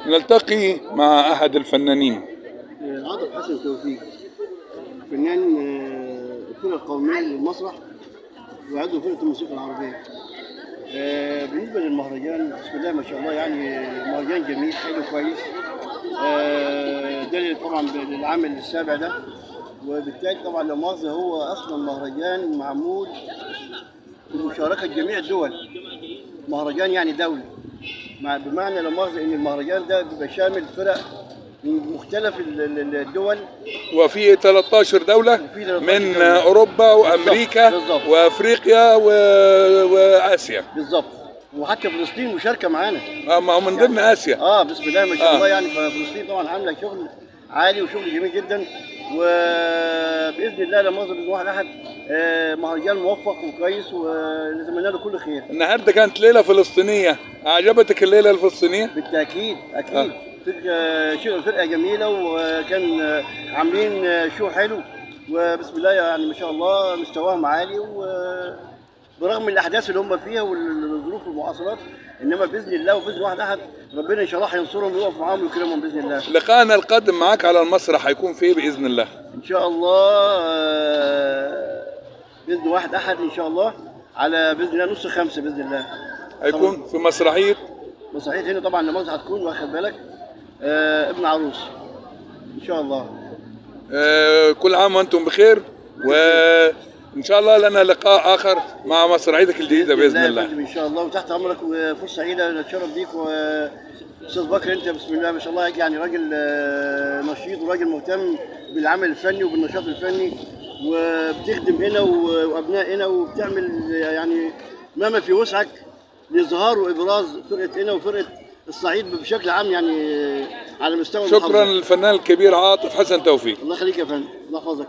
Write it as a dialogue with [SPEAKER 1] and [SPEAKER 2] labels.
[SPEAKER 1] نلتقي مع أحد الفنانين.
[SPEAKER 2] عاطف حسن توفيق، فنان الفرقة القومية للمسرح وعضو فرقة الموسيقى العربية. بالنسبة للمهرجان بسم الله ما شاء الله، يعني مهرجان جميل حلو كويس. دليل طبعا بالعمل السابع ده، وبالتالي طبعا لا مؤاخذة هو أصلا مهرجان معمول بمشاركة جميع الدول، مهرجان يعني دولي، بمعنى لا مؤاخذة إن المهرجان ده بيبقى شامل فرق من مختلف الدول،
[SPEAKER 1] وفي 13 دولة من
[SPEAKER 2] دولة.
[SPEAKER 1] أوروبا وأمريكا
[SPEAKER 2] بالزبط.
[SPEAKER 1] وأفريقيا وآسيا.
[SPEAKER 2] بالظبط، وحتى فلسطين مشاركة معانا.
[SPEAKER 1] ما هو من ضمن آسيا.
[SPEAKER 2] بسم الله ما شاء الله، يعني فلسطين طبعا عاملة شغل عالي وشغل جميل جدا، وبإذن الله لا مؤاخذة بإذن واحد أحد مهرجان موفق وكويس، ونتمنى له كل خير.
[SPEAKER 1] النهارده كانت ليلة فلسطينية، أعجبتك الليلة الفلسطينية؟
[SPEAKER 2] بالتأكيد أكيد. فرقة جميلة، وكان عاملين شو حلو، وبسم الله يعني ما شاء الله مستواهم عالي، برغم الاحداث اللي هم فيها والظروف والمعاصرات، انما باذن الله وباذن واحد احد ربنا ان شاء الله هينصرهم ويقف معاهم ويكرمهم باذن الله.
[SPEAKER 1] لقاءنا القادم معاك على المسرح هيكون فيه باذن الله.
[SPEAKER 2] ان شاء الله باذن واحد احد ان شاء الله على باذن الله نص 5 باذن الله.
[SPEAKER 1] هيكون في مسرحيه
[SPEAKER 2] هنا طبعا المسرح هتكون واخد بالك ابن عروس ان شاء الله.
[SPEAKER 1] كل عام وانتم بخير، وان شاء الله لنا لقاء اخر مع مسرحيتك الجديده باذن الله.
[SPEAKER 2] ان شاء الله، وتحت امرك، وفرصه سعيده نتشرف بيك. واستاذ بكر انت بسم الله ما شاء الله يعني راجل نشيط وراجل مهتم بالعمل الفني وبالنشاط الفني، وبتخدم هنا وابناء هنا، وبتعمل يعني ما في وسعك لاظهار وابراز فرقه هنا وفرقه الصعيد بشكل عام، يعني على مستوى
[SPEAKER 1] شكرا للفنان الكبير عاطف حسن توفيق.
[SPEAKER 2] الله يخليك يا فندم، الله يحفظك.